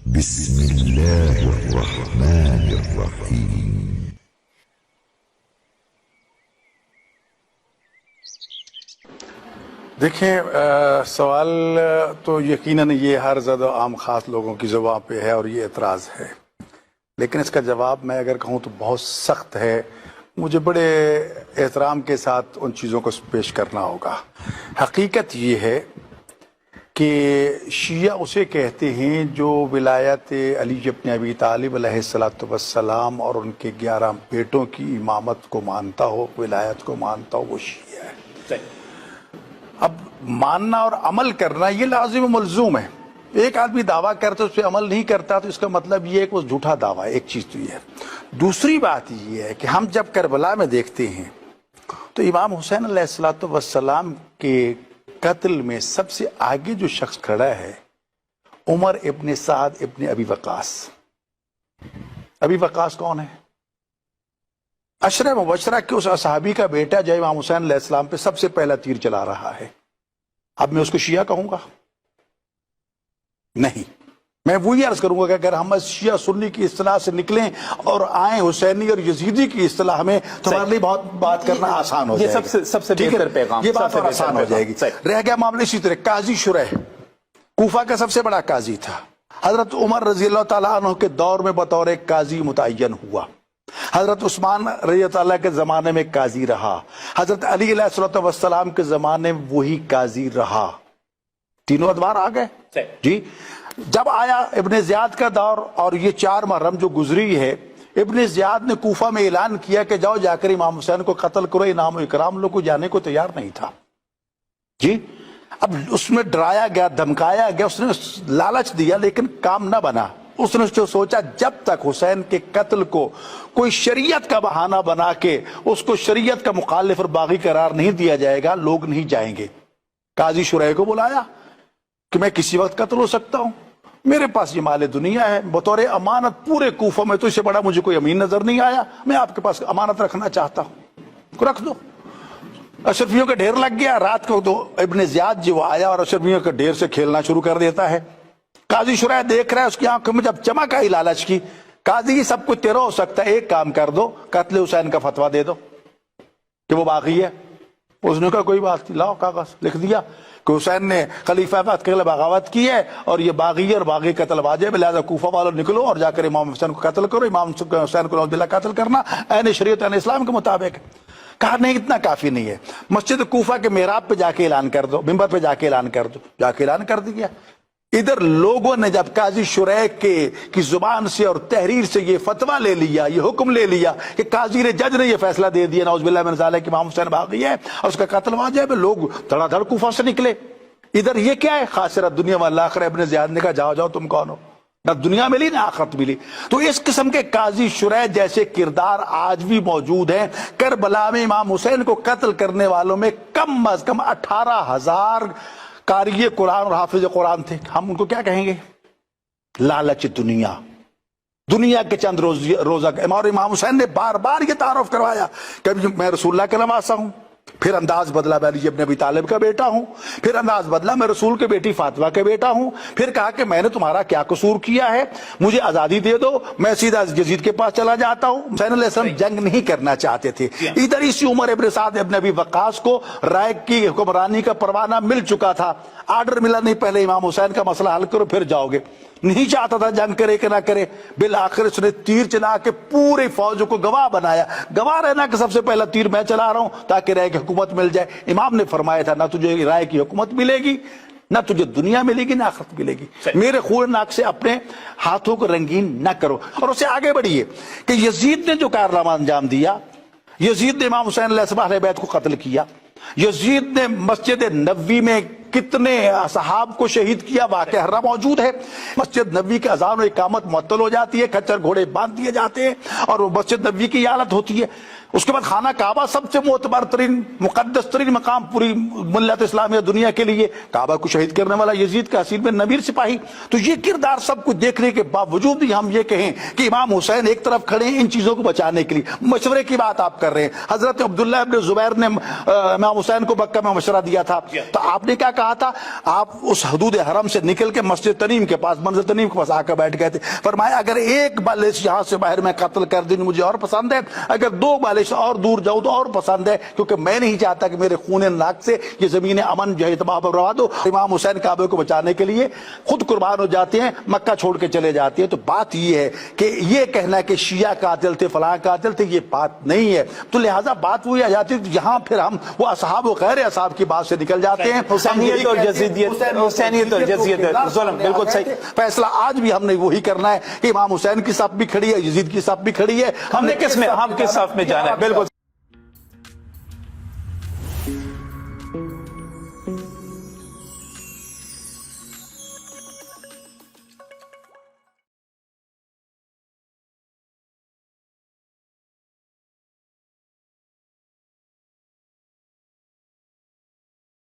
بسم اللہ الرحمن الرحیم۔ دیکھیں، سوال تو یقیناً یہ ہر زد و عام خاص لوگوں کی زبان پہ ہے اور یہ اعتراض ہے، لیکن اس کا جواب میں اگر کہوں تو بہت سخت ہے۔ مجھے بڑے احترام کے ساتھ ان چیزوں کو پیش کرنا ہوگا۔ حقیقت یہ ہے کہ شیعہ اسے کہتے ہیں جو ولایت علی ابن ابی طالب علیہ السلام اور ان کے 11 بیٹوں کی امامت کو مانتا ہو، ولایت کو مانتا ہو، وہ شیعہ ہے۔ اب ماننا اور عمل کرنا یہ لازم و ملزوم ہے۔ ایک آدمی دعویٰ کرتا اس پہ عمل نہیں کرتا تو اس کا مطلب یہ ہے کہ وہ جھوٹا دعویٰ ہے۔ ایک چیز تو یہ ہے۔ دوسری بات یہ ہے کہ ہم جب کربلا میں دیکھتے ہیں تو امام حسین علیہ السلام کے قتل میں سب سے آگے جو شخص کھڑا ہے عمر ابن سعد ابن ابی وقاص۔ ابی وقاص کون ہے؟ عشرہ مبشرہ کے اس صحابی کا بیٹا جو امام حسین علیہ السلام پہ سب سے پہلا تیر چلا رہا ہے۔ اب میں اس کو شیعہ کہوں گا؟ نہیں، میں وہی عرض کروں گا کہ اگر ہم شیعہ سنی کی اصطلاح سے نکلیں اور آئیں حسینی اور یزیدی کی اصطلاح میں تو ہمارے لیے بہت بات کرنا آسان ہو جائے گا۔ سب سے بہتر پیغام، یہ بات اور آسان ہو جائے گی۔ رہ گیا معاملہ اسی طرح قاضی شریح، کوفہ کا سب سے بڑا قاضی تھا، حضرت عمر رضی اللہ تعالیٰ عنہ کے دور میں بطور ایک قاضی متعین ہوا، حضرت عثمان رضی اللہ تعالیٰ کے زمانے میں قاضی رہا، حضرت علی علیہ السلام کے زمانے میں وہی قاضی رہا۔ تینوں ادوار آ گئے جی۔ جب آیا ابن زیاد کا دور اور یہ 4 محرم جو گزری ہے، ابن زیاد نے کوفہ میں اعلان کیا کہ جاؤ جا کر امام حسین کو قتل کرو۔ انعام و اکرام لوگ کو جانے کو تیار نہیں تھا جی۔ اب اس میں ڈرایا گیا، دھمکایا گیا، اس نے لالچ دیا لیکن کام نہ بنا۔ اس نے جو سوچا جب تک حسین کے قتل کو کوئی شریعت کا بہانہ بنا کے اس کو شریعت کا مخالف اور باغی قرار نہیں دیا جائے گا، لوگ نہیں جائیں گے۔ قاضی شریح کو بلایا کہ میں کسی وقت قتل ہو سکتا ہوں، میرے پاس یہ مال دنیا ہے، بطور امانت پورے کوفہ میں تو اس سے بڑا مجھے کوئی امین نظر نہیں آیا، میں آپ کے پاس امانت رکھنا چاہتا ہوں، رکھ دو۔ اشرفیوں کا ڈھیر لگ گیا۔ رات کو تو ابن زیاد جو آیا اور اشرفیوں کے ڈھیر سے کھیلنا شروع کر دیتا ہے۔ قاضی شریح دیکھ رہا ہے، اس کی آنکھوں میں جب چمک آئی لالچ کی، قاضی یہ سب کچھ تیرا ہو سکتا ہے، ایک کام کر دو، قتل حسین کا فتویٰ دے دو کہ وہ باغی ہے۔ اس نے کہا کوئی بات نہیں، لاؤ کاغذ۔ لکھ دیا کہ حسین نے خلیفہ بعد کے بغاوت کی ہے اور یہ باغی اور باغی قتل واجب ہے، لہذا کوفہ والوں نکلو اور جا کر امام حسین کو قتل کرو۔ امام حسین کو نعوذ باللہ قتل کرنا عین شریعت عین اسلام کے مطابق۔ کہا نہیں، اتنا کافی نہیں ہے، مسجد کوفہ کے محراب پہ جا کے اعلان کر دو، منبر پہ جا کے اعلان کر دو۔ جا کے اعلان کر دیا۔ ادھر لوگوں نے جب قاضی شریح کی زبان سے اور تحریر سے یہ فتویٰ لے لیا، یہ حکم لے لیا کہ قاضی نے، جج نے یہ فیصلہ دے دیا نعوذ باللہ من ذالک کہ امام حسین باغی ہے اور اس کا قتل واجب ہے، لوگ دھڑا دھڑ کوفہ سے نکلے۔ ادھر یہ کیا ہے؟ خاسرۃ دنیا والآخرہ۔ ابن زیاد نے کہا جاؤ جاؤ، تم کون ہو؟ نہ دنیا ملی نہ آخرت ملی۔ تو اس قسم کے قاضی شریح جیسے کردار آج بھی موجود ہیں۔ کربلا میں امام حسین کو قتل کرنے والوں میں کم از کم 18,000 قاری قرآن اور حافظ قرآن تھے۔ ہم ان کو کیا کہیں گے؟ لالچ دنیا، دنیا کے چند روزہ۔ اور امام حسین نے بار بار یہ تعارف کروایا کہ میں رسول اللہ کا نواسا ہوں، پھر انداز بدلا میں علی ابن ابی طالب کا بیٹا ہوں، پھر انداز بدلا میں رسول کے بیٹی فاطمہ کا بیٹا ہوں، پھر کہا کہ میں نے تمہارا کیا قصور کیا ہے، مجھے آزادی دے دو، میں سیدھا یزید کے پاس چلا جاتا ہوں۔ حسین علیہ السلام جنگ نہیں کرنا چاہتے تھے۔ ادھر اسی عمر ابن سعد ابن ابی وقاص کو رائے کی حکمرانی کا پروانہ مل چکا تھا، آرڈر ملا نہیں پہلے امام حسین کا مسئلہ حل کرو پھر جاؤ گے۔ نہیں چاہتا تھا جنگ کرے کہ نہ کرے، بالآخر اس نے تیر چلا کے پورے فوج کو گواہ بنایا۔ گواہ رہنا کہ سب سے پہلا تیر میں چلا رہا ہوں تاکہ رائے کی حکومت مل جائے۔ امام نے فرمایا تھا نہ تجھے رائے کی حکومت ملے گی، نہ تجھے دنیا ملے گی، نہ آخرت ملے گی۔ میرے خون ناک سے اپنے ہاتھوں کو رنگین نہ کرو۔ اور اسے آگے بڑھیے کہ یزید نے جو کارنامہ انجام دیا، یزید نے امام حسین علیہ السلام اہل بیت کو قتل کیا، یزید نے مسجد نبوی میں کتنے اصحاب کو شہید کیا، واقعہ ہر موجود ہے۔ مسجد نبوی کے اذان و اقامت معطل ہو جاتی ہے، کچر گھوڑے باندھ دیے جاتے ہیں اور وہ مسجد نبوی کی حالت ہوتی ہے۔ اس کے بعد خانہ کعبہ سب سے معتبر ترین مقدس ترین مقام پوری ملت اسلامیہ دنیا کے لیے، کعبہ کو شہید کرنے والا یزید کا حسین بن نبیر سپاہی. تو یہ کردار سب کچھ دیکھنے کے باوجود بھی ہم یہ کہیں کہ امام حسین ایک طرف کھڑے ہیں ان چیزوں کو بچانے کے لیے. مشورے کی بات آپ کر رہے ہیں، حضرت عبداللہ ابن زبیر نے امام حسین کو مکہ میں مشورہ دیا تھا، تو آپ نے کیا کہا تھا؟ آپ اس حدود حرم سے نکل کے مسجد تنیم کے پاس، منزل تنیم کے پاس آ کر بیٹھ گئے تھے. فرمایا اگر ایک بالش یہاں سے باہر میں قتل کر دوں مجھے اور پسند ہے، اگر 2 بالش اور دور جاؤں تو اور پسند ہے، کیونکہ میں نہیں چاہتا کہ میرے خون ناک سے یہ زمین امن جو ہے تباہ برباد ہو. امام حسین کعبے کو بچانے کے لیے خود قربان ہو جاتے ہیں، مکہ چھوڑ کے چلے جاتے ہیں. تو بات یہ ہے کہ یہ کہنا کہ شیعہ قاتل تھے فلاں قاتل تھے، یہ بات نہیں ہے. تو لہٰذا بات وہی آ جاتی ہے، یہاں پھر ہم وہ اصحاب و غیر اصحاب کی بات سے نکل جاتے ہیں. حسینیت اور جزیدیت، حسینیت اور جزیدیت، ظلم، بالکل صحیح. فیصلہ آج بھی ہم نے وہی کرنا ہے کہ امام حسین کی صف بھی کھڑی ہے، یزید کی صف بھی کھڑی ہے. ہم نے کس صف میں جانا ہے؟ بالکل